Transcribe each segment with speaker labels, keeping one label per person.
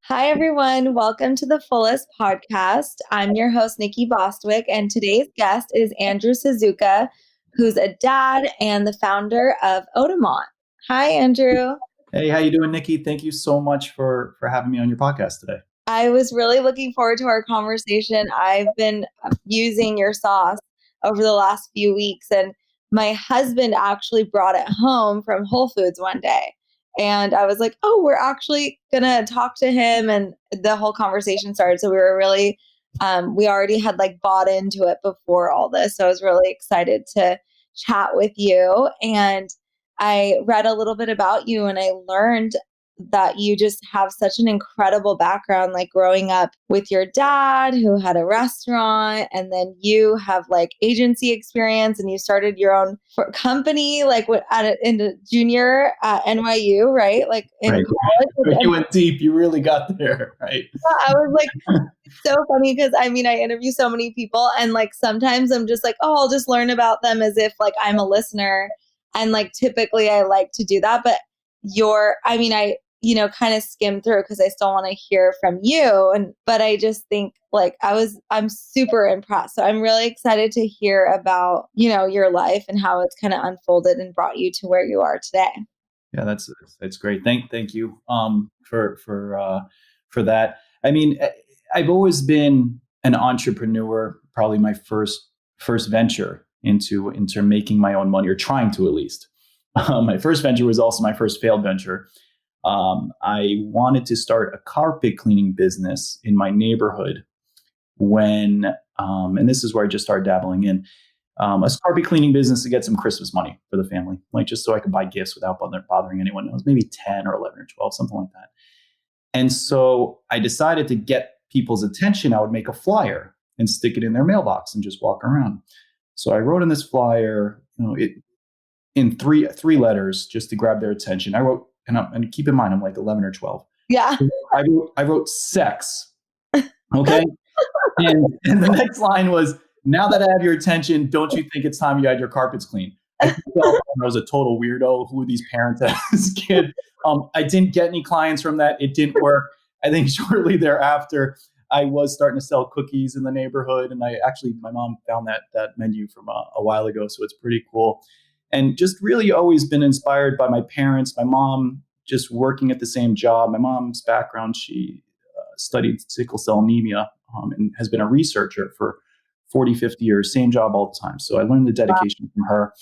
Speaker 1: Hi, everyone. Welcome to the Fullest podcast. I'm your host, Nikki Bostwick, and today's guest is Andrew Suzuka, who's a dad and the founder of Odomot. Hi, Andrew.
Speaker 2: Hey, how you doing, Nikki? Thank you so much for having me on your podcast today.
Speaker 1: I was really looking forward to our conversation. I've been using your sauce over the last few weeks, and my husband actually brought it home from Whole Foods one day. And I was like, oh, we're actually going to talk to him. And the whole conversation started. So we were really, we already had like bought into it before all this. So I was really excited to chat with you. And I read a little bit about you and I learned that you just have such an incredible background, like growing up with your dad who had a restaurant, and then you have like agency experience and you started your own company, like in the junior at NYU, right? Like in
Speaker 2: Right.
Speaker 1: college.
Speaker 2: You went deep. You really got there, right?
Speaker 1: I was like, it's so funny because I mean, I interview so many people and like sometimes I'm just like, oh, I'll just learn about them as if like I'm a listener. And like typically I like to do that. But I kind of skim through because I still want to hear from you. But I just think like I'm super impressed. So I'm really excited to hear about, your life and how it's kind of unfolded and brought you to where you are today.
Speaker 2: Yeah, that's great. Thank you for that. I mean, I've always been an entrepreneur. Probably my first venture into making my own money, or trying to at least. My first venture was also my first failed venture. I wanted to start a carpet cleaning business in my neighborhood and this is where I just started dabbling in a carpet cleaning business to get some Christmas money for the family, like just so I could buy gifts without bothering anyone. It was maybe 10 or 11 or 12, something like that. And so I decided to get people's attention. I would make a flyer and stick it in their mailbox and just walk around. So I wrote in this flyer, it in three letters just to grab their attention. I wrote, and keep in mind, I'm like 11 or 12.
Speaker 1: Yeah.
Speaker 2: I wrote sex. Okay. and the next line was, now that I have your attention, don't you think it's time you had your carpets cleaned? I was a total weirdo. Who are these parents at this kid? I didn't get any clients from that. It didn't work. I think shortly thereafter, I was starting to sell cookies in the neighborhood. And my mom found that menu from a while ago. So it's pretty cool. And just really always been inspired by my parents, my mom just working at the same job. My mom's background, she studied sickle cell anemia and has been a researcher for 40, 50 years, same job all the time. So I learned the dedication from her.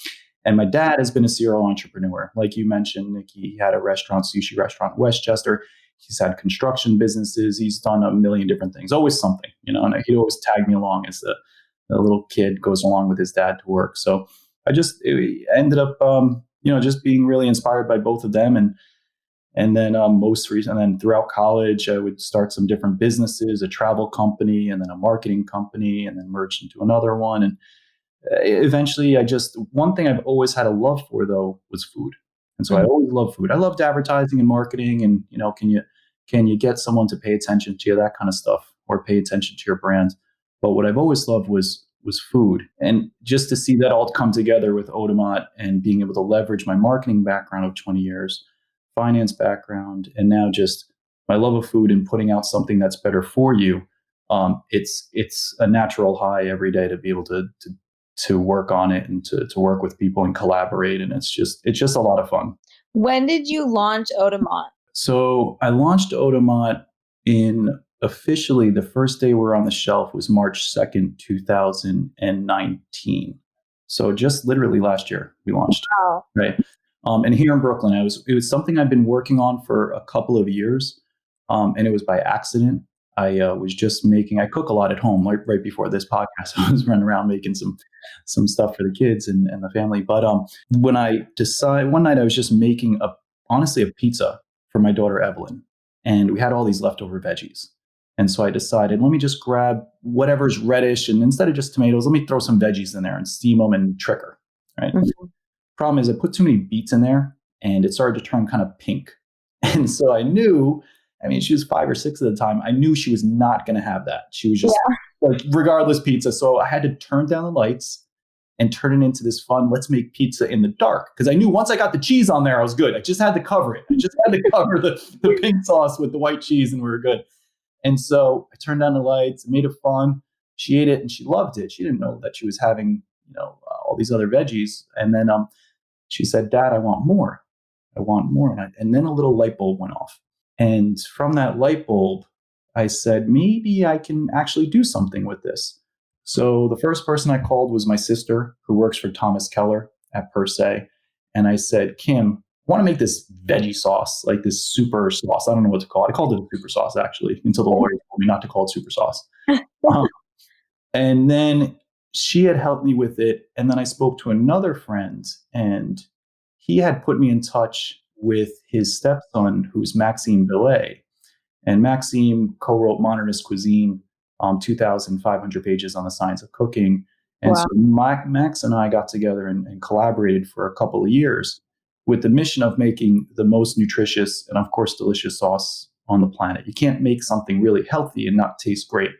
Speaker 2: And my dad has been a serial entrepreneur. Like you mentioned, Nikki, he had a sushi restaurant in Westchester. He's had construction businesses. He's done a million different things, always something, and he'd always tag me along as the little kid goes along with his dad to work. So I ended up, just being really inspired by both of them. And then most recent, and then throughout college, I would start some different businesses, a travel company, and then a marketing company, and then merged into another one. And eventually, one thing I've always had a love for, though, was food. And so I always loved food. I loved advertising and marketing, and can you get someone to pay attention to you, that kind of stuff, or pay attention to your brand. But what I've always loved was food, and just to see that all come together with Odomot and being able to leverage my marketing background of 20 years. Finance background, and now just my love of food and putting out something that's better for you. It's a natural high every day to be able to work on it and to work with people and collaborate. And it's just a lot of fun.
Speaker 1: When did you launch Otamot?
Speaker 2: So I launched Odomot officially the first day we're on the shelf was March 2nd, 2019. So just literally last year we launched.
Speaker 1: Wow.
Speaker 2: Right. And here in Brooklyn, it was something I've been working on for a couple of years. And it was by accident. I cook a lot at home, like right before this podcast. I was running around making some stuff for the kids and the family. But one night I was just making honestly a pizza for my daughter Evelyn. And we had all these leftover veggies. And so I decided, let me just grab whatever's reddish. And instead of just tomatoes, let me throw some veggies in there and steam them and trick her. Right. Mm-hmm. Problem is I put too many beets in there and it started to turn kind of pink. And so I knew, she was 5 or 6 at the time. I knew she was not going to have that. She was just like regardless pizza. So I had to turn down the lights and turn it into this fun, let's make pizza in the dark. Because I knew once I got the cheese on there, I was good. I just had to cover it. I just had to cover the pink sauce with the white cheese and we were good. And so I turned on the lights, made it fun. She ate it and she loved it. She didn't know that she was having, all these other veggies. And then she said, Dad, I want more. I want more. And then a little light bulb went off. And from that light bulb, I said, maybe I can actually do something with this. So the first person I called was my sister, who works for Thomas Keller at Per Se. And I said, Kim, I want to make this veggie sauce, like this super sauce. I don't know what to call it. I called it a super sauce, actually, until the lawyer told me not to call it super sauce. And then she had helped me with it. And then I spoke to another friend, and he had put me in touch with his stepson, who's Maxime Billet. And Maxime co-wrote Modernist Cuisine, 2,500 pages on the science of cooking. And wow. So Max and I got together and collaborated for a couple of years with the mission of making the most nutritious and, of course, delicious sauce on the planet. You can't make something really healthy and not taste great.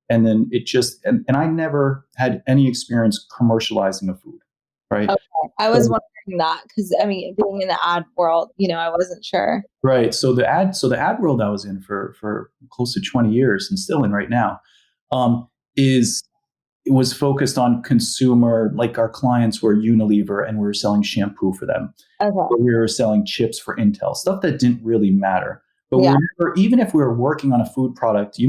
Speaker 2: And then it just, and I never had any experience commercializing a food, right?
Speaker 1: Okay. I was wondering that because, being in the ad world, I wasn't sure.
Speaker 2: Right. So the ad world I was in for close to 20 years and still in right now, it was focused on consumer, like our clients were Unilever and we were selling shampoo for them. Okay. Or we were selling chips for Intel, stuff that didn't really matter. But yeah. Even if we were working on a food product,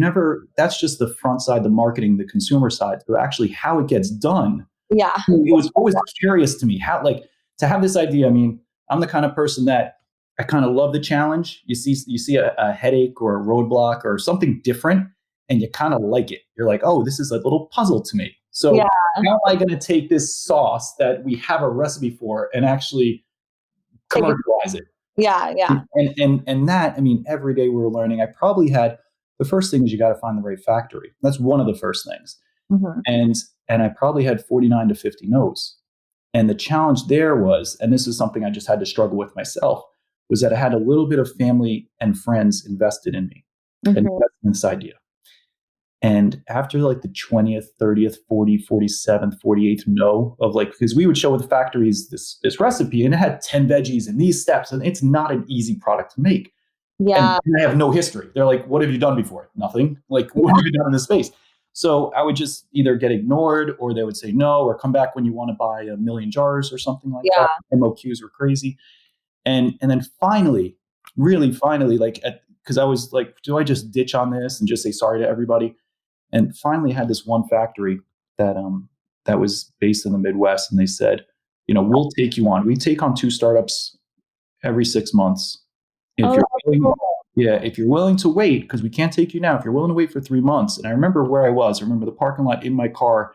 Speaker 2: that's just the front side, the marketing, the consumer side, but actually how it gets done.
Speaker 1: Yeah.
Speaker 2: It was always curious to me how, to have this idea. I'm the kind of person that I kind of love the challenge. You see a headache or a roadblock or something different and you kind of like it. You're like, oh, this is a little puzzle to me. So yeah. How am I going to take this sauce that we have a recipe for and actually commercialize it?
Speaker 1: Yeah, yeah.
Speaker 2: And that, every day we were learning. I probably had, the first thing is you got to find the right factory. That's one of the first things. Mm-hmm. And I probably had 49 to 50 no's. And the challenge there was, and this is something I just had to struggle with myself, was that I had a little bit of family and friends invested in me and invested in this idea. And after the 20th, 30th, 40th, 47th, 48th no of because we would show the factories this recipe and it had 10 veggies and these steps and it's not an easy product to make.
Speaker 1: Yeah.
Speaker 2: And I have no history. They're like, what have you done before? Nothing. What have you done in this space? So I would just either get ignored or they would say no or come back when you want to buy 1 million jars or something like that. MOQs were crazy. And then finally, really finally, because I was like, do I just ditch on this and just say sorry to everybody? And finally had this one factory that was based in the Midwest. And they said, we'll take you on. We take on 2 startups every 6 months. If you're willing to wait, because we can't take you now, if you're willing to wait for 3 months. And I remember where I was. I remember the parking lot in my car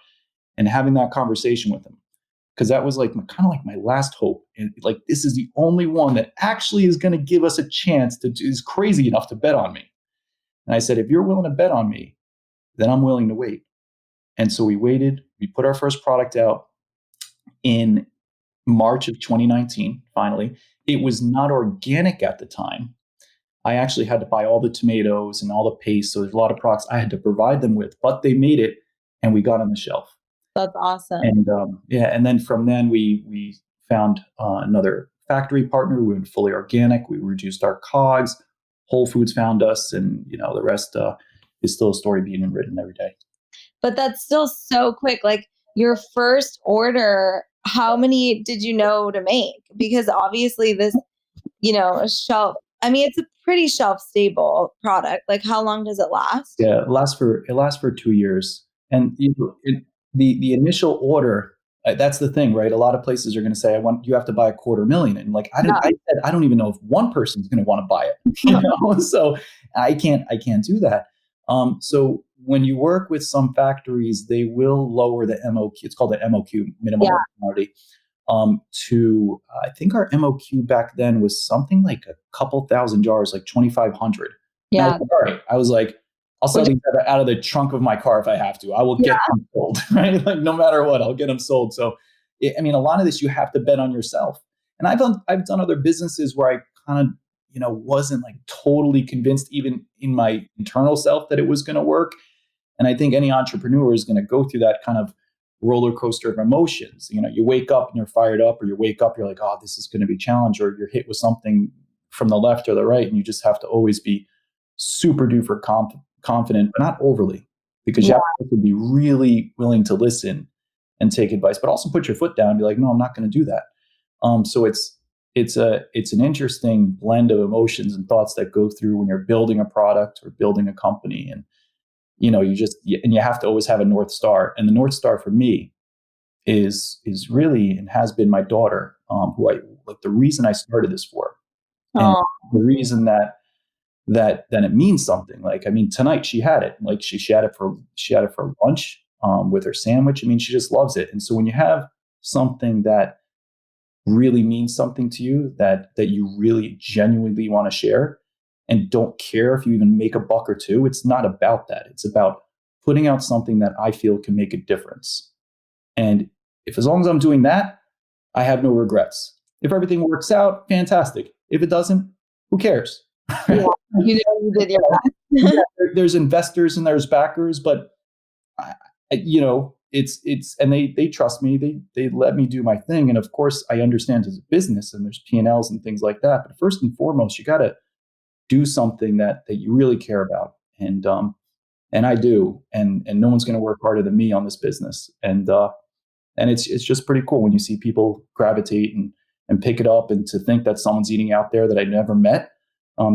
Speaker 2: and having that conversation with them. Because that was my last hope. And this is the only one that actually is going to give us a chance is crazy enough to bet on me. And I said, if you're willing to bet on me, then I'm willing to wait. And so we waited. We put our first product out in March of 2019, finally. It was not organic at the time. I actually had to buy all the tomatoes and all the paste. So there's a lot of products I had to provide them with, but they made it and we got on the shelf.
Speaker 1: That's awesome.
Speaker 2: And and then from then we found another factory partner. We went fully organic. We reduced our COGS. Whole Foods found us, and the rest is still a story being written every day.
Speaker 1: But that's still so quick. Your first order, how many did you know to make? Because obviously this, shelf. It's a pretty shelf stable product. How long does it last?
Speaker 2: Yeah, it lasts for 2 years. And the initial order, that's the thing, right? A lot of places are going to say, you have to buy $250,000. And I don't even know if one person's going to want to buy it, So I can't do that. So when you work with some factories, they will lower the MOQ. It's called the MOQ, minimum order quantity, to, I think our MOQ back then was something like a couple thousand jars, 2,500.
Speaker 1: Yeah.
Speaker 2: I was like, I'll sell these out of the trunk of my car if I have to. I will get them sold, right? No matter what, I'll get them sold. So, a lot of this you have to bet on yourself. And I've done other businesses where I kind of, wasn't totally convinced even in my internal self that it was going to work. And I think any entrepreneur is going to go through that kind of roller coaster of emotions. You wake up and you're fired up, or you wake up, you're like, oh, this is going to be a challenge, or you're hit with something from the left or the right. And you just have to always be super duper confident, but not overly, because you have to be really willing to listen and take advice, but also put your foot down and be like, no, I'm not going to do that. So it's an interesting blend of emotions and thoughts that go through when you're building a product or building a company. And you have to always have a North Star. And the North Star for me is really, and has been, my daughter, who I like, the reason I started this for, and the reason that it means something. Like, I mean, tonight she had it. Like, she had it for lunch, with her sandwich. I mean, she just loves it. And so when you have something that really means something to you, that you really genuinely want to share, and don't care if you even make a buck or two, it's not about that. It's about putting out something that I feel can make a difference. And as long as I'm doing that, I have no regrets. If everything works out, fantastic. If it doesn't, who cares?
Speaker 1: Yeah, you did your best.
Speaker 2: There's investors and there's backers, but it's and they trust me. They let me do my thing. And of course, I understand as a business, and there's P&Ls and things like that. But first and foremost, you got to do something that you really care about. And I do. And no one's going to work harder than me on this business. And it's just pretty cool when you see people gravitate and pick it up, and to think that someone's eating out there that I never met.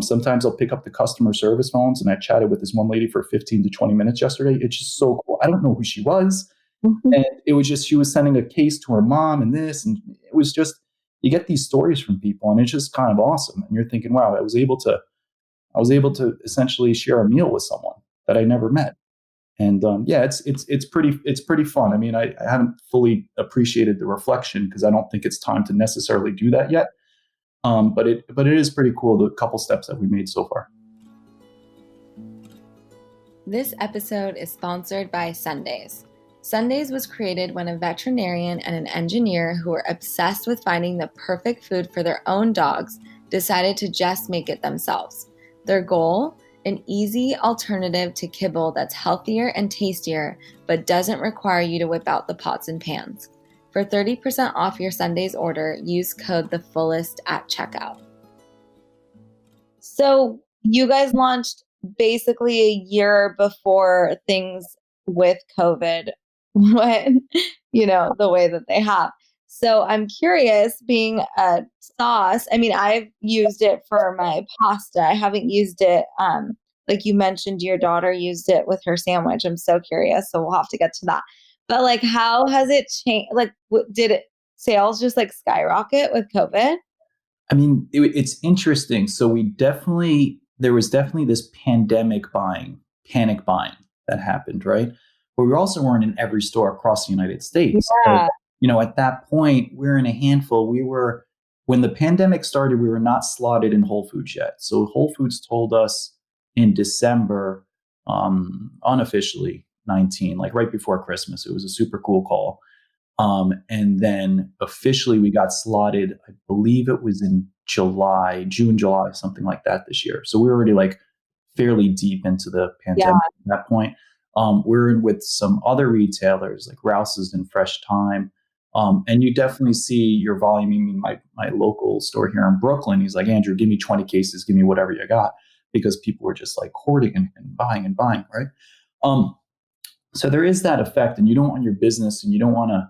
Speaker 2: Sometimes I'll pick up the customer service phones, and I chatted with this one lady for 15 to 20 minutes yesterday. It's just so cool. I don't know who she was. Mm-hmm. And it was just, she was sending a case to her mom and this, and it was just, you get these stories from people, and it's just kind of awesome. And you're thinking, wow, I was able to essentially share a meal with someone that I never met. And it's pretty fun. I mean, I haven't fully appreciated the reflection, because I don't think it's time to necessarily do that yet. But it is pretty cool, the couple steps that we made so far.
Speaker 3: This episode is sponsored by Sundays. Sundays was created when a veterinarian and an engineer who were obsessed with finding the perfect food for their own dogs decided to just make it themselves. Their goal? An easy alternative to kibble that's healthier and tastier, but doesn't require you to whip out the pots and pans. For 30% off your Sundays order, use code THEFULLEST at checkout.
Speaker 1: So you guys launched basically a year before things with COVID went, the way that they have. So I'm curious, being a sauce, I mean, I've used it for my pasta. I haven't used it, like you mentioned, your daughter used it with her sandwich. I'm so curious. So we'll have to get to that. But like, how has it changed? Like, did sales just like skyrocket with COVID?
Speaker 2: I mean, it's interesting. So there was definitely this panic buying that happened, right? But we also weren't in every store across the United States.
Speaker 1: Yeah.
Speaker 2: So, at that point, we're in a handful. When the pandemic started, we were not slotted in Whole Foods yet. So Whole Foods told us in December, unofficially, 19, like right before Christmas. It was a super cool call. And then officially we got slotted, I believe it was in June, July, something like that this year. So we were already like fairly deep into the pandemic at that point. We're in with some other retailers like Rouse's and Fresh Time. And you definitely see your volume. I mean, my local store here in Brooklyn, he's like, Andrew, give me 20 cases, give me whatever you got, because people were just like hoarding and buying, right? So there is that effect, and you don't want your business, and you don't want to,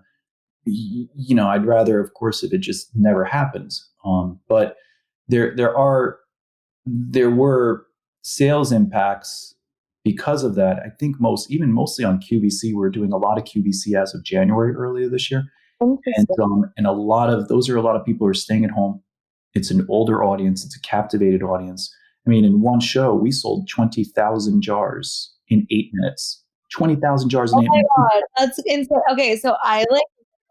Speaker 2: I'd rather, of course, if it just never happens. But there were sales impacts because of that. I think mostly on QVC. We're doing a lot of QVC as of January earlier this year. And a lot of people who are staying at home. It's an older audience. It's a captivated audience. I mean, in one show, we sold 20,000 jars in 8 minutes. 20,000 jars in 8 minutes.
Speaker 1: Oh my God, that's insane. Okay, so I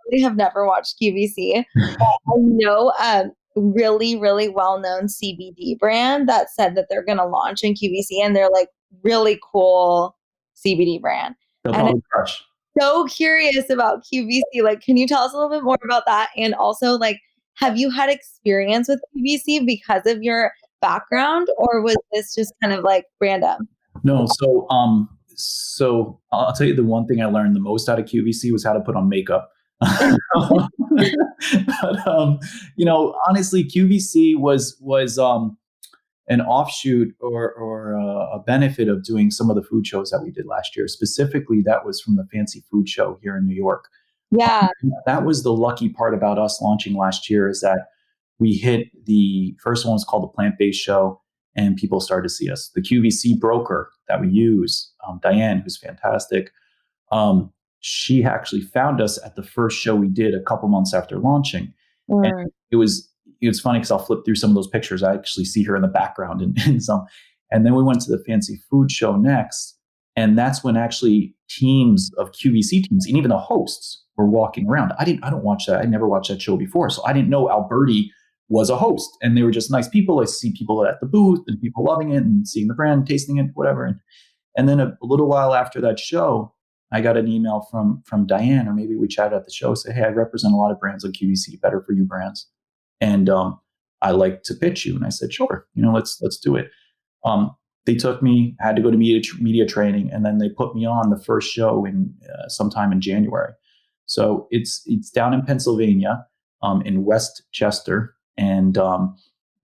Speaker 1: really have never watched QVC. I know a really, really well-known CBD brand that said that they're going to launch in QVC, and they're like really cool CBD brand.
Speaker 2: They'll probably crush.
Speaker 1: So curious about QVC. Like, can you tell us a little bit more about that? And also, like, have you had experience with QVC because of your background, or was this just kind of like random?
Speaker 2: No. So I'll tell you the one thing I learned the most out of QVC was how to put on makeup. But honestly, QVC was an offshoot or a benefit of doing some of the food shows that we did last year. Specifically, that was from the Fancy Food Show here in New York.
Speaker 1: Yeah.
Speaker 2: That was the lucky part about us launching last year, is that we hit the first one was called the Plant-Based Show, and people started to see us. The QVC broker that we use, Diane, who's fantastic, she actually found us at the first show we did a couple months after launching. And it was funny because I'll flip through some of those pictures. I actually see her in the background in some. And then we went to the Fancy Food Show next. And that's when actually teams of QVC teams, and even the hosts, were walking around. I don't watch that. I never watched that show before. So I didn't know Alberti was a host. And they were just nice people. I see people at the booth and people loving it and seeing the brand, tasting it, whatever. And then a little while after that show, I got an email from Diane, or maybe we chatted at the show, say, hey, I represent a lot of brands on QVC, Better For You brands. And I like to pitch you. And I said, sure, let's do it. They took me, had to go to media training, and then they put me on the first show in sometime in January. So it's down in Pennsylvania, in Westchester. And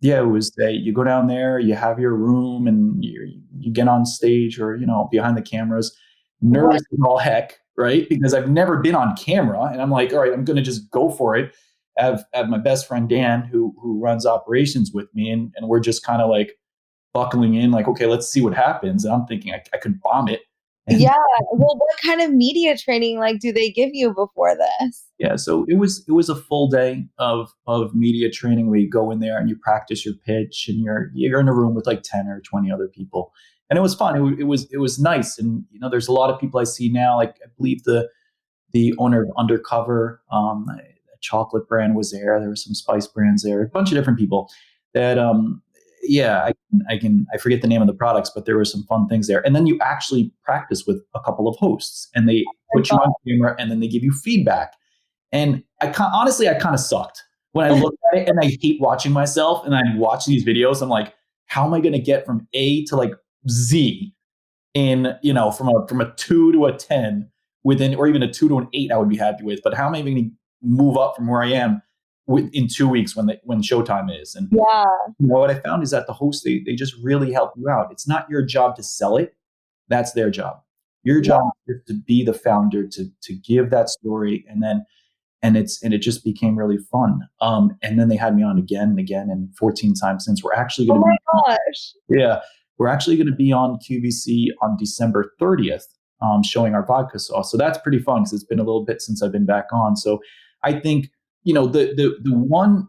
Speaker 2: it was you go down there, you have your room, and you get on stage or, behind the cameras, nervous as all heck, right? Because I've never been on camera, and I'm like, all right, I'm going to just go for it. I have my best friend, Dan, who runs operations with me, and we're just kind of like buckling in, like, okay, let's see what happens. And I'm thinking I could bomb it.
Speaker 1: Yeah. Well, what kind of media training do they give you before this?
Speaker 2: Yeah. So it was a full day of media training where you go in there and you practice your pitch, and you're in a room with like 10 or 20 other people. And it was fun. It was nice. And, there's a lot of people I see now, like I believe the owner of Undercover, a chocolate brand was there. There were some spice brands there, a bunch of different people that, I forget the name of the products, but there were some fun things there. And then you actually practice with a couple of hosts, and they put you on camera, and then they give you feedback. And I kind of sucked when I look at it, and I hate watching myself. And I watch these videos. I'm like, how am I going to get from A to like Z in, from a 2 to a 10 within, or even a 2 to an 8, I would be happy with. But how am I going to move up from where I am in 2 weeks when showtime is? And what I found is that the hosts, they just really help you out. It's not your job to sell it. That's their job. Your job is to be the founder, to give that story. And it just became really fun. And then they had me on again and again, and 14 times since. We're actually going we're actually going to be on QVC on December 30th, showing our vodka sauce. So that's pretty fun, because it's been a little bit since I've been back on. So I think, the one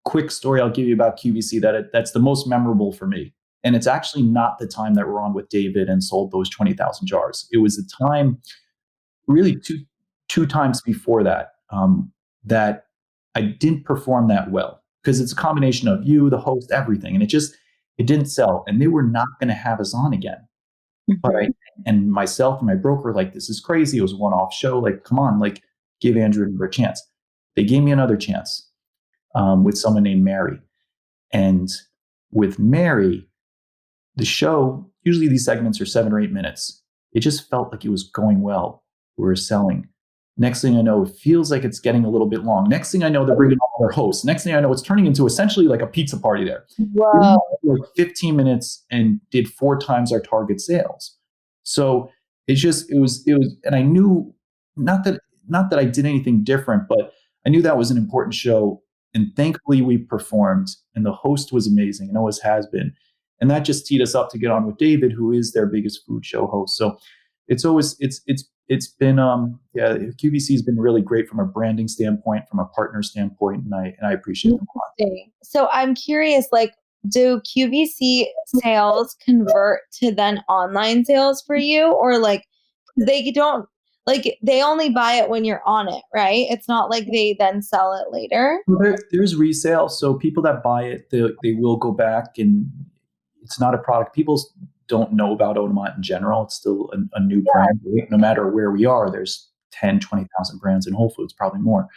Speaker 2: quick story I'll give you about QVC that's the most memorable for me, and it's actually not the time that we're on with David and sold those 20,000 jars. It was the time, really two times before that, that I didn't perform that well, because it's a combination of you, the host, everything, and it didn't sell, and they were not going to have us on again. But and myself and my broker were like, this is crazy. It was a one-off show. Like, come on, like, give Andrew another chance. They gave me another chance with someone named Mary. And with Mary, the show, usually these segments are 7 or 8 minutes. It just felt like it was going well. We were selling. Next thing I know, it feels like it's getting a little bit long. Next thing I know, they're bringing on their hosts. Next thing I know, it's turning into essentially like a pizza party there.
Speaker 1: Wow.
Speaker 2: Like 15 minutes and did 4 times our target sales. So it was, and I knew, not that I did anything different, but I knew that was an important show. And thankfully we performed, and the host was amazing, and always has been. And that just teed us up to get on with David, who is their biggest food show host. So it's been, QVC has been really great from a branding standpoint, from a partner standpoint, and I appreciate them a lot.
Speaker 1: So I'm curious, do QVC sales convert to then online sales for you, or they don't, they only buy it when you're on it, right? It's not like they then sell it later.
Speaker 2: There's resale. So people that buy it, they will go back, and it's not a product. People don't know about Odomot in general. It's still a new brand. No matter where we are, there's 10, 20,000 brands in Whole Foods, probably more.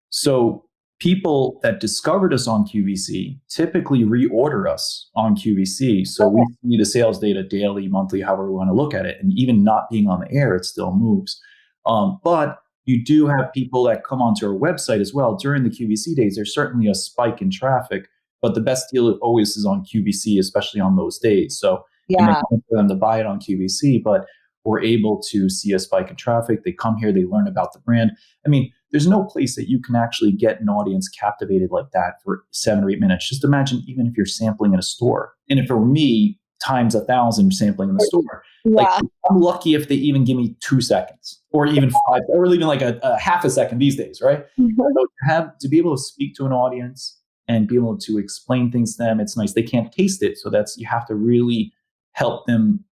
Speaker 2: So people that discovered us on QVC typically reorder us on QVC. So we see the sales data daily, monthly, however we want to look at it. And even not being on the air, it still moves. But you do have people that come onto our website as well. During the QVC days, there's certainly a spike in traffic, but the best deal always is on QVC, especially on those days. So it makes sense for them to buy it on QVC, but we're able to see a spike in traffic. They come here, they learn about the brand. I mean, there's no place that you can actually get an audience captivated like that for 7 or 8 minutes. Just imagine even if you're sampling in a store. And if it were me, times 1,000 sampling in the store. Like, I'm lucky if they even give me 2 seconds or even 5 or even like a half a second these days, right? So to be able to speak to an audience and be able to explain things to them, it's nice. They can't taste it. So you have to really help them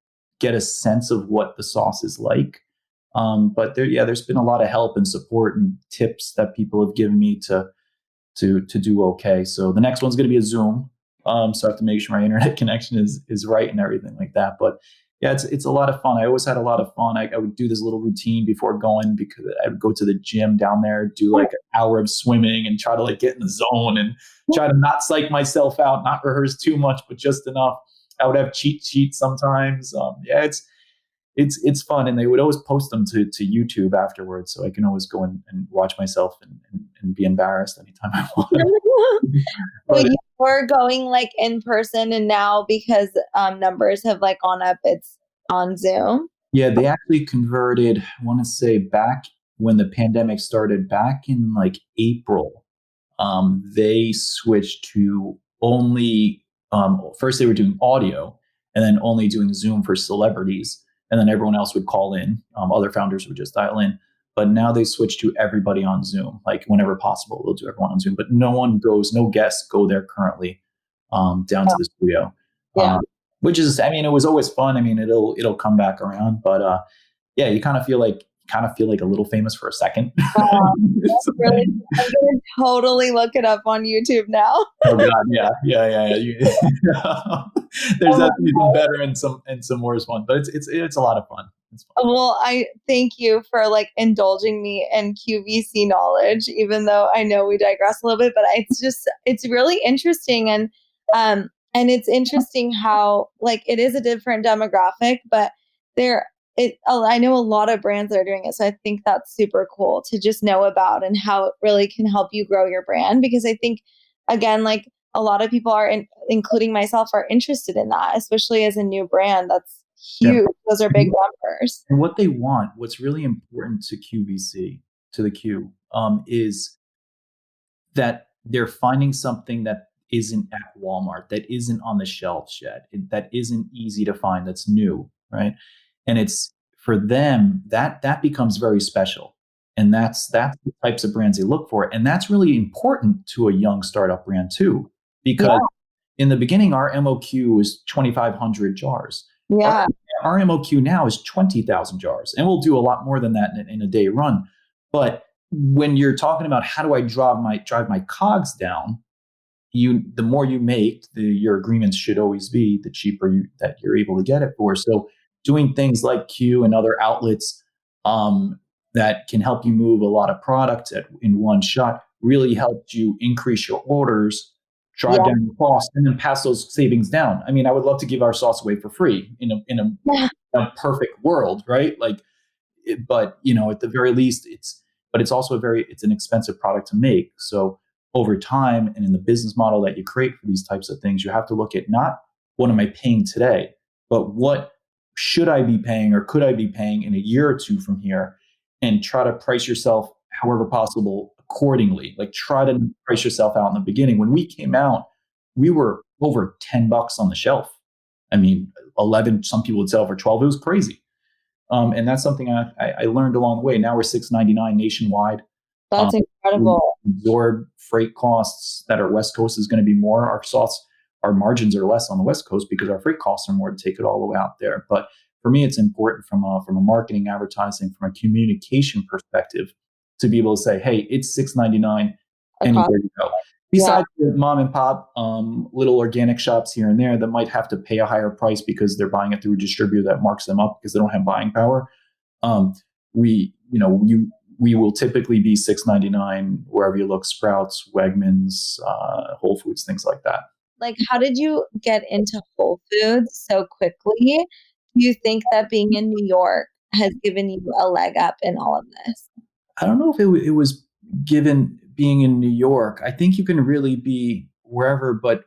Speaker 2: get a sense of what the sauce is like. But there's been a lot of help and support and tips that people have given me to do okay. So the next one's going to be a Zoom. So I have to make sure my internet connection is right and everything like that. But yeah, it's a lot of fun. I always had a lot of fun. I would do this little routine before going, because I would go to the gym down there, do like an hour of swimming and try to like get in the zone and try to not psych myself out, not rehearse too much, but just enough. I would have cheat sheets sometimes. It's fun, and they would always post them to YouTube afterwards, so I can always go and watch myself and be embarrassed anytime I want.
Speaker 1: So you were going like in person, and now because numbers have like gone up, it's on Zoom.
Speaker 2: Yeah, they actually converted, I want to say back when the pandemic started, back in like April, they switched to only, first they were doing audio and then only doing Zoom for celebrities. And then everyone else would call in. Other founders would just dial in. But now they switched to everybody on Zoom. Like whenever possible, they'll do everyone on Zoom. But no guests go there currently down to the studio. Which is, I mean, it was always fun. I mean, it'll come back around. But yeah, you kind of feel like a little famous for a second.
Speaker 1: That's really, I'm gonna totally look it up on YouTube now.
Speaker 2: Oh God, yeah. There's definitely some better and some worse one, but it's a lot of fun. It's fun.
Speaker 1: Well, I thank you for like indulging me in QVC knowledge, even though I know we digress a little bit, but it's really interesting, and it's interesting how like it is a different demographic, but I know a lot of brands that are doing it. So I think that's super cool to just know about, and how it really can help you grow your brand. Because I think, again, like a lot of people including myself, are interested in that, especially as a new brand. That's huge. Yeah. Those are big numbers.
Speaker 2: And what they want, what's really important to QVC, to the Q, is that they're finding something that isn't at Walmart, that isn't on the shelves yet, that isn't easy to find, that's new, right? And it's for them that becomes very special. And that's the types of brands they look for. And that's really important to a young startup brand too, because in the beginning, our MOQ was 2,500 jars.
Speaker 1: Yeah.
Speaker 2: Our MOQ now is 20,000 jars, and we'll do a lot more than that in a day run. But when you're talking about how do I drive my COGS down, the more you make, your agreements should always be the cheaper that you're able to get it for. So doing things like Q and other outlets that can help you move a lot of product in one shot really helped you increase your orders, drive down your costs, and then pass those savings down. I mean, I would love to give our sauce away for free in a perfect world, right? Like, but at the very least, it's also it's an expensive product to make. So over time, and in the business model that you create for these types of things, you have to look at not what am I paying today, but what should I be paying or could I be paying in a year or two from here, and try to price yourself however possible accordingly. Like try to price yourself out in the beginning. When we came out, we were over $10 on the shelf. I mean, 11, some people would sell for 12. It was crazy. And that's something I learned along the way. Now we're $6.99 nationwide.
Speaker 1: That's incredible.
Speaker 2: Absorb freight costs that are West Coast is going to be more. Our margins are less on the West Coast because our freight costs are more to take it all the way out there. But for me, it's important from a marketing, advertising, from a communication perspective to be able to say, hey, it's $6.99 anywhere you go. Besides the mom and pop little organic shops here and there that might have to pay a higher price because they're buying it through a distributor that marks them up because they don't have buying power. We we will typically be $6.99 wherever you look: Sprouts, Wegmans, Whole Foods, things like that.
Speaker 1: Like, how did you get into Whole Foods so quickly? Do you think that being in New York has given you a leg up in all of this?
Speaker 2: I don't know if it was given being in New York. I think you can really be wherever, but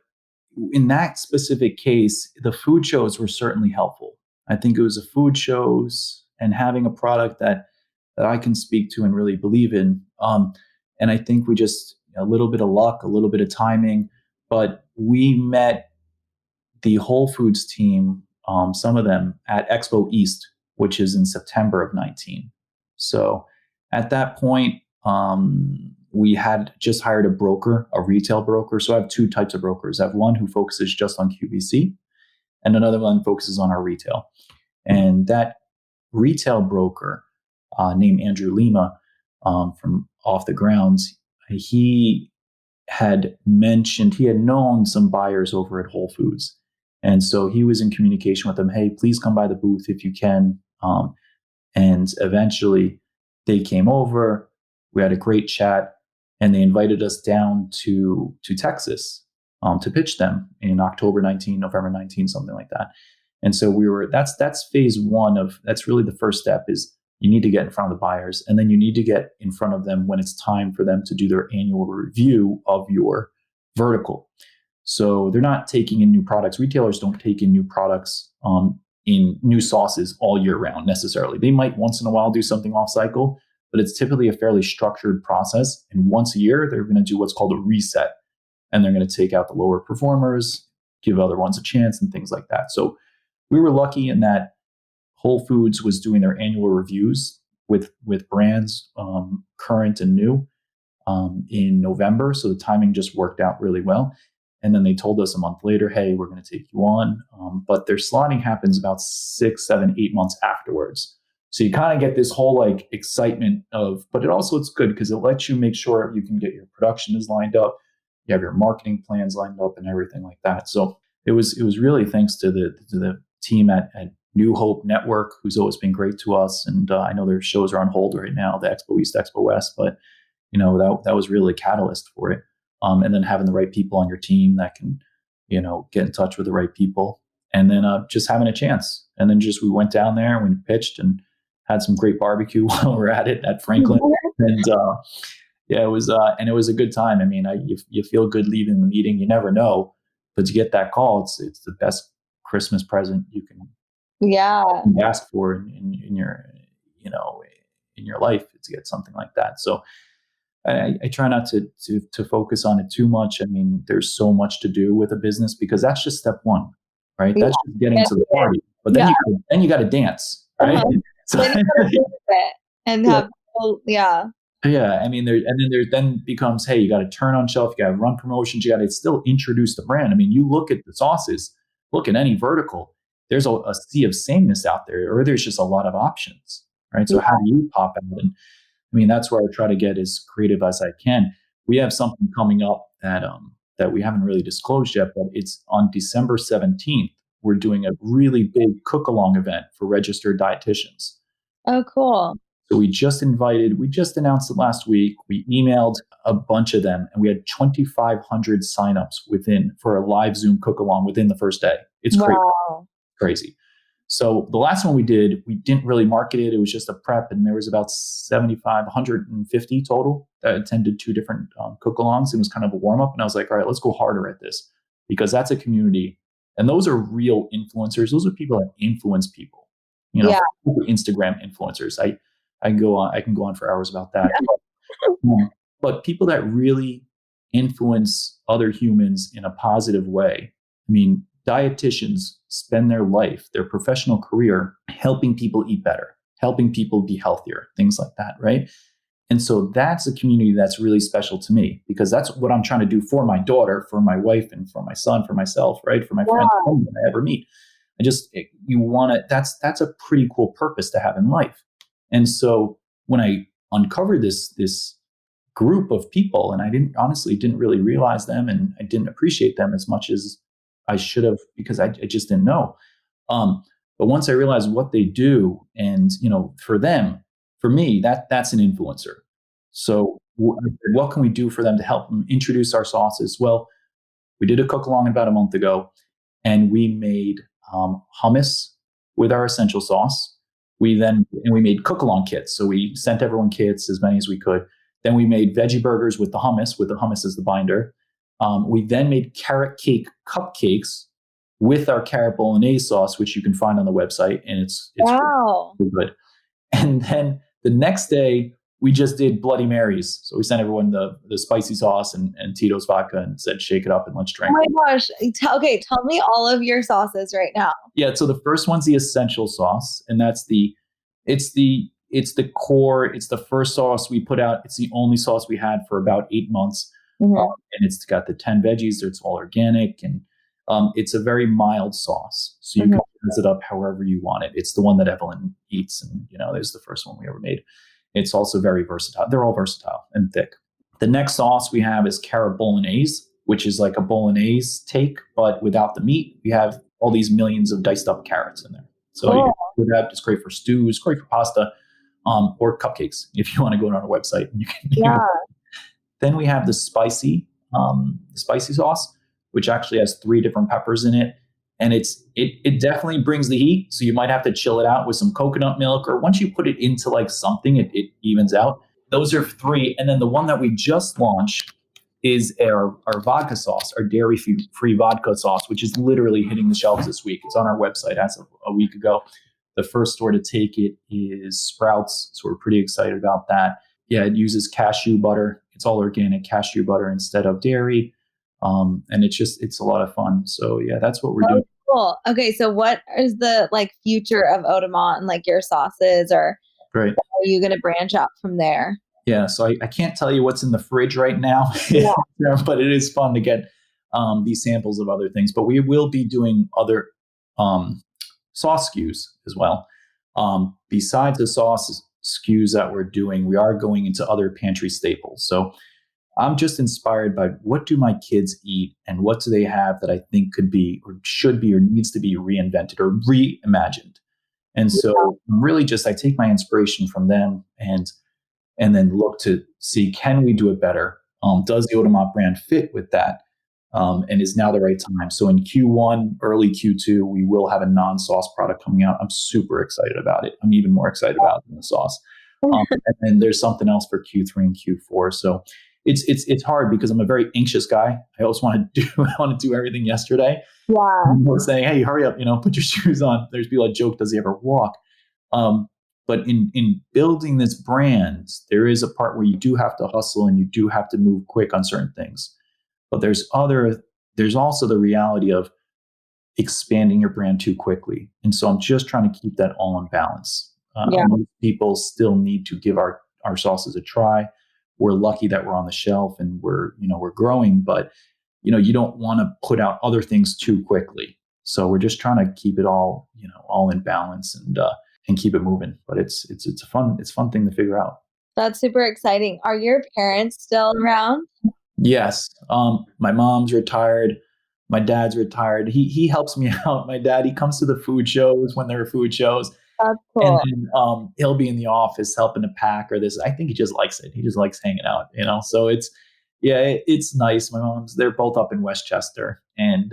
Speaker 2: in that specific case, the food shows were certainly helpful. I think it was the food shows and having a product that I can speak to and really believe in. And I think we just a little bit of luck, a little bit of timing, but we met the Whole Foods team, some of them at Expo East, which is in September of 19. So at that point, we had just hired a broker, a retail broker. So I have two types of brokers. I have one who focuses just on QVC, and another one focuses on our retail. And that retail broker, named Andrew Lima, from Off the Grounds, he had known some buyers over at Whole Foods. And so he was in communication with them. Hey, please come by the booth if you can. And eventually they came over. We had a great chat, and they invited us down to Texas to pitch them in October 19, November 19, something like that. And so that's phase one that's really the first step is you need to get in front of the buyers, and then you need to get in front of them when it's time for them to do their annual review of your vertical. So they're not taking in new products. Retailers don't take in new products in new sauces all year round necessarily. They might once in a while do something off cycle, but it's typically a fairly structured process. And once a year, they're going to do what's called a reset. And they're going to take out the lower performers, give other ones a chance, and things like that. So we were lucky in that Whole Foods was doing their annual reviews with brands, current and new, in November. So the timing just worked out really well. And then they told us a month later, hey, we're going to take you on. But their slotting happens about 6, 7, 8 months afterwards. So you kind of get this whole like excitement but it also it's good because it lets you make sure you can get your production is lined up, you have your marketing plans lined up and everything like that. So it was really thanks to the team at New Hope Network, who's always been great to us. And I know their shows are on hold right now, the Expo East, Expo West, but that was really a catalyst for it. And then having the right people on your team that can, get in touch with the right people, and then just having a chance. And then we went down there and we pitched and had some great barbecue while we're at it at Franklin. And it was a good time. I mean, you feel good leaving the meeting. You never know, but to get that call, it's the best Christmas present you can ask for in your in your life, to get something like that. So I try not to focus on it too much. I mean, there's so much to do with a business because that's just step one, right? Yeah. That's just getting to the party, but then you got to dance, right? So
Speaker 1: then you got to do it and have
Speaker 2: Yeah, I mean, then becomes, hey, you got to turn on shelf, you got to run promotions, you got to still introduce the brand. I mean, you look at the sauces, look at any vertical, there's a sea of sameness out there, or there's just a lot of options, right? So how do you pop out? And I mean, that's where I try to get as creative as I can. We have something coming up that we haven't really disclosed yet, but it's on December 17th. We're doing a really big cook-along event for registered dietitians.
Speaker 1: Oh, cool.
Speaker 2: So we just announced it last week. We emailed a bunch of them, and we had 2,500 signups for a live Zoom cook-along within the first day. It's crazy. So the last one we did, we didn't really market it. It was just a prep, and there was about 150 total that attended 2 different cook-alongs. It was kind of a warm-up, and I was like, all right, let's go harder at this, because that's a community, and those are real influencers. Those are people that influence people. Instagram influencers. I can go on for hours about that. But people that really influence other humans in a positive way. I mean, dietitians spend their life, their professional career, helping people eat better, helping people be healthier, things like that, right? And so that's a community that's really special to me, because that's what I'm trying to do for my daughter, for my wife, and for my son, for myself, right? For my friends that I ever meet. That's a pretty cool purpose to have in life. And so when I uncovered this group of people, and I didn't really realize them, and I didn't appreciate them as much as I should have, because I just didn't know. But once I realized what they do, and for for me, that's an influencer. So what can we do for them to help them introduce our sauces? Well, we did a cook along about a month ago, and we made hummus with our essential sauce. We made cook along kits. So we sent everyone kits, as many as we could. Then we made veggie burgers with the hummus as the binder. We then made carrot cake cupcakes with our carrot bolognese sauce, which you can find on the website, and it's
Speaker 1: Wow.
Speaker 2: really good. And then the next day, we just did Bloody Marys. So we sent everyone the spicy sauce and Tito's vodka and said, shake it up and let's drink.
Speaker 1: Oh my gosh. Okay, tell me all of your sauces right now.
Speaker 2: Yeah, so the first one's the essential sauce, and it's the core. It's the first sauce we put out. It's the only sauce we had for about 8 months.
Speaker 1: Mm-hmm.
Speaker 2: And it's got the 10 veggies. It's all organic, and it's a very mild sauce. So you can mix it up however you want it. It's the one that Evelyn eats, and there's the first one we ever made. It's also very versatile. They're all versatile and thick. The next sauce we have is carrot bolognese, which is like a bolognese take, but without the meat. We have all these millions of diced up carrots in there. So it's great for stews, great for pasta, or cupcakes if you want to go on our website. And you can. Then we have the spicy sauce, which actually has 3 different peppers in it. And it definitely brings the heat. So you might have to chill it out with some coconut milk, or once you put it into like something, it evens out. Those are 3. And then the one that we just launched is our vodka sauce, our dairy-free vodka sauce, which is literally hitting the shelves this week. It's on our website as of a week ago. The first store to take it is Sprouts. So we're pretty excited about that. Yeah, it uses cashew butter. It's all organic cashew butter instead of dairy. And it's a lot of fun. So yeah, that's what we're doing.
Speaker 1: Cool. Okay. So what is the future of Odomot and your sauces, or
Speaker 2: Great.
Speaker 1: Are you going to branch out from there?
Speaker 2: Yeah. So I can't tell you what's in the fridge right now, but it is fun to get these samples of other things. But we will be doing other sauce SKUs as well. Besides the sauce SKUs that we're doing, we are going into other pantry staples. So I'm just inspired by what do my kids eat and what do they have that I think could be or should be or needs to be reinvented or reimagined. And so really I take my inspiration from them and then look to see, can we do it better? Does the Odomot brand fit with that? And is now the right time? So in Q1, early Q2, we will have a non-sauce product coming out. I'm super excited about it. I'm even more excited about it than the sauce. And then there's something else for Q3 and Q4. So it's hard because I'm a very anxious guy. I always want to do everything yesterday.
Speaker 1: Yeah.
Speaker 2: We're saying, hey, hurry up, put your shoes on. There's people that joke, does he ever walk? But in building this brand, there is a part where you do have to hustle and you do have to move quick on certain things. But there's also the reality of expanding your brand too quickly. And so I'm just trying to keep that all in balance. Most people still need to give our sauces a try. We're lucky that we're on the shelf and we're growing, but you don't want to put out other things too quickly. So we're just trying to keep it all in balance and keep it moving. But it's a fun thing to figure out.
Speaker 1: That's super exciting. Are your parents still around?
Speaker 2: Yes. My mom's retired. My dad's retired. He helps me out. My dad, he comes to the food shows when there are food shows.
Speaker 1: That's cool.
Speaker 2: And then he'll be in the office helping to pack or this. I think he just likes it. He just likes hanging out, So it's nice. My mom's, they're both up in Westchester, and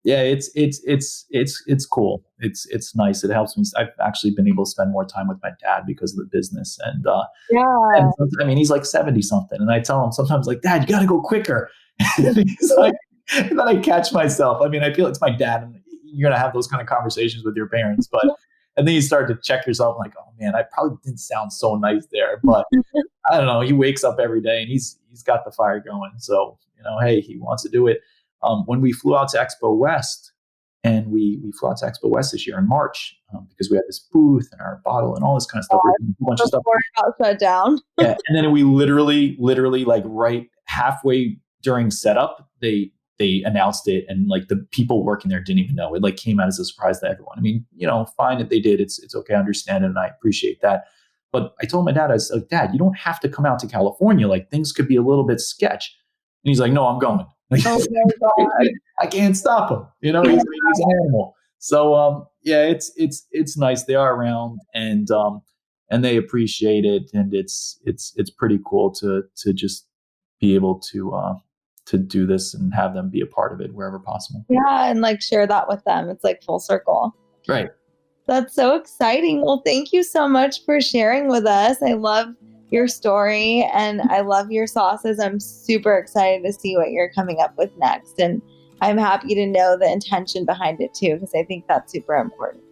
Speaker 2: it's cool. It's nice. It helps me. I've actually been able to spend more time with my dad because of the business, and I mean, he's like 70 something, and I tell him sometimes, like, Dad, you got to go quicker. And he's like, and then I catch myself. I mean, I feel it's my dad, and you're gonna have those kind of conversations with your parents, but. And then you start to check yourself like, oh man, I probably didn't sound so nice there, but I don't know. He wakes up every day and he's got the fire going. So, hey, he wants to do it. When we flew out to Expo West, and we flew out to Expo West this year in March, because we had this booth and our bottle and all this kind of stuff. A bunch of stuff.
Speaker 1: Before it got shut down.
Speaker 2: Yeah. And then we literally like right halfway during setup, they announced it, and like the people working there didn't even know. It like came out as a surprise to everyone. I mean, fine if they did. It's okay. I understand it, and I appreciate that. But I told my dad, I was like, Dad, you don't have to come out to California. Like, things could be a little bit sketch. And he's like, no, I'm going. Like,
Speaker 1: Oh my God.
Speaker 2: I can't stop him. He's an animal. So it's nice. They are around, and and they appreciate it. And it's pretty cool to just be able to do this and have them be a part of it wherever possible.
Speaker 1: Yeah. And like share that with them. It's like full circle.
Speaker 2: Right.
Speaker 1: That's so exciting. Well, thank you so much for sharing with us. I love your story and I love your sauces. I'm super excited to see what you're coming up with next. And I'm happy to know the intention behind it too, because I think that's super important.